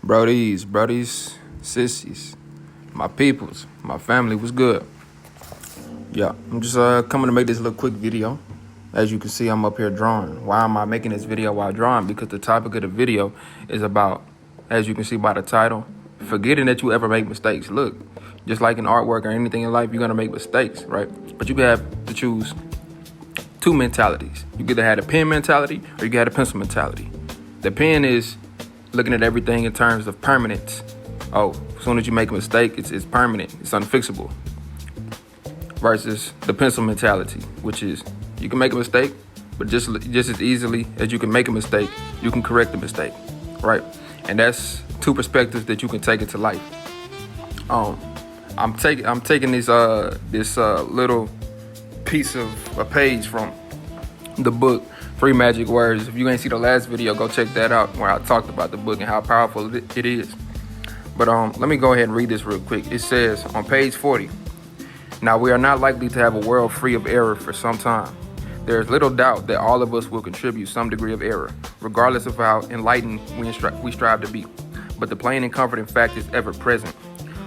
Brodies, sissies, my peoples, my family was good. Yeah, I'm just coming to make this little quick video. As you can see, I'm up here drawing. Why am I making this video while drawing? Because the topic of the video is about, as you can see by the title, forgetting that you ever make mistakes. Look, just like in artwork or anything in life, you're gonna make mistakes, right? But you can have to choose two mentalities. You can either have a pen mentality or you can have a pencil mentality. The pen is looking at everything in terms of permanence. Oh, as soon as you make a mistake, it's permanent, it's unfixable. Versus the pencil mentality, which is you can make a mistake, but just as easily as you can make a mistake, you can correct the mistake, right? And that's two perspectives that you can take into life. I'm taking this little piece of a page from the book Free Magic Words. If you ain't see the last video, go check that out where I talked about the book and how powerful it is. But let me go ahead and read this real quick. It says on page 40, "Now we are not likely to have a world free of error for some time. There is little doubt that all of us will contribute some degree of error, regardless of how enlightened we strive to be. But the plain and comforting fact is ever present.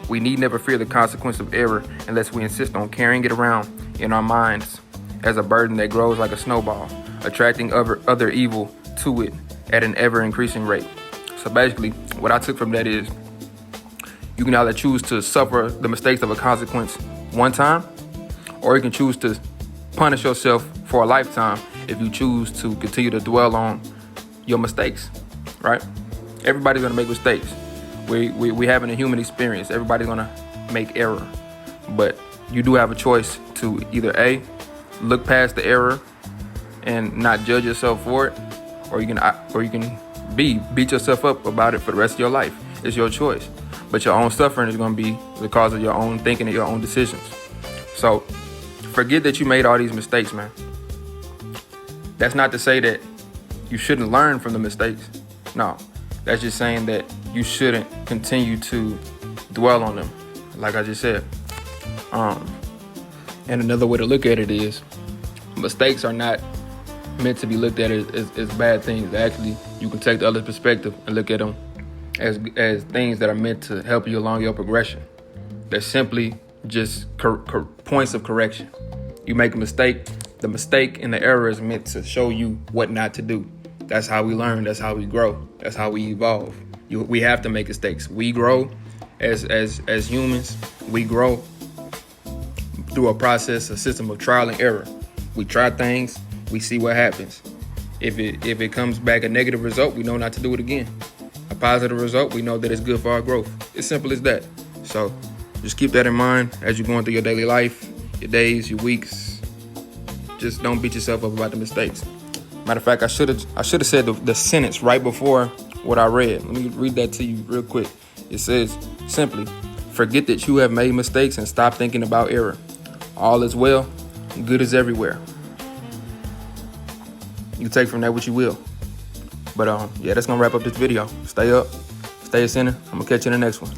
We need never fear the consequence of error unless we insist on carrying it around in our minds as a burden that grows like a snowball, attracting other evil to it at an ever-increasing rate." So basically, what I took from that is you can either choose to suffer the mistakes of a consequence one time, or you can choose to punish yourself for a lifetime if you choose to continue to dwell on your mistakes, right? Everybody's gonna make mistakes. We having a human experience. Everybody's gonna make error, but you do have a choice to either A, look past the error and not judge yourself for it, or you can B, beat yourself up about it for the rest of your life. It's your choice, but your own suffering is gonna be the cause of your own thinking and your own decisions. So forget that you made all these mistakes, man. That's not to say that you shouldn't learn from the mistakes. No, that's just saying that you shouldn't continue to dwell on them, like I just said. And another way to look at it is mistakes are not meant to be looked at as bad things. Actually, you can take the other perspective and look at them as things that are meant to help you along your progression. They're simply just points of correction. You make a mistake, the mistake and the error is meant to show you what not to do. That's how we learn, that's how we grow, that's how we evolve. We have to make mistakes. We grow as humans, we grow through a system of trial and error. We try things, we see what happens. If it comes back a negative result, we know not to do it again. A positive result, we know that it's good for our growth. It's simple as that. So just keep that in mind as you're going through your daily life, your days, your weeks. Just don't beat yourself up about the mistakes. Matter of fact, I should have said the sentence right before what I read. Let me read that to you real quick. It says simply, "Forget that you have made mistakes and stop thinking about error. All is well, good is everywhere." You can take from that what you will. But yeah, that's gonna wrap up this video. Stay up, stay a sinner. I'm gonna catch you in the next one.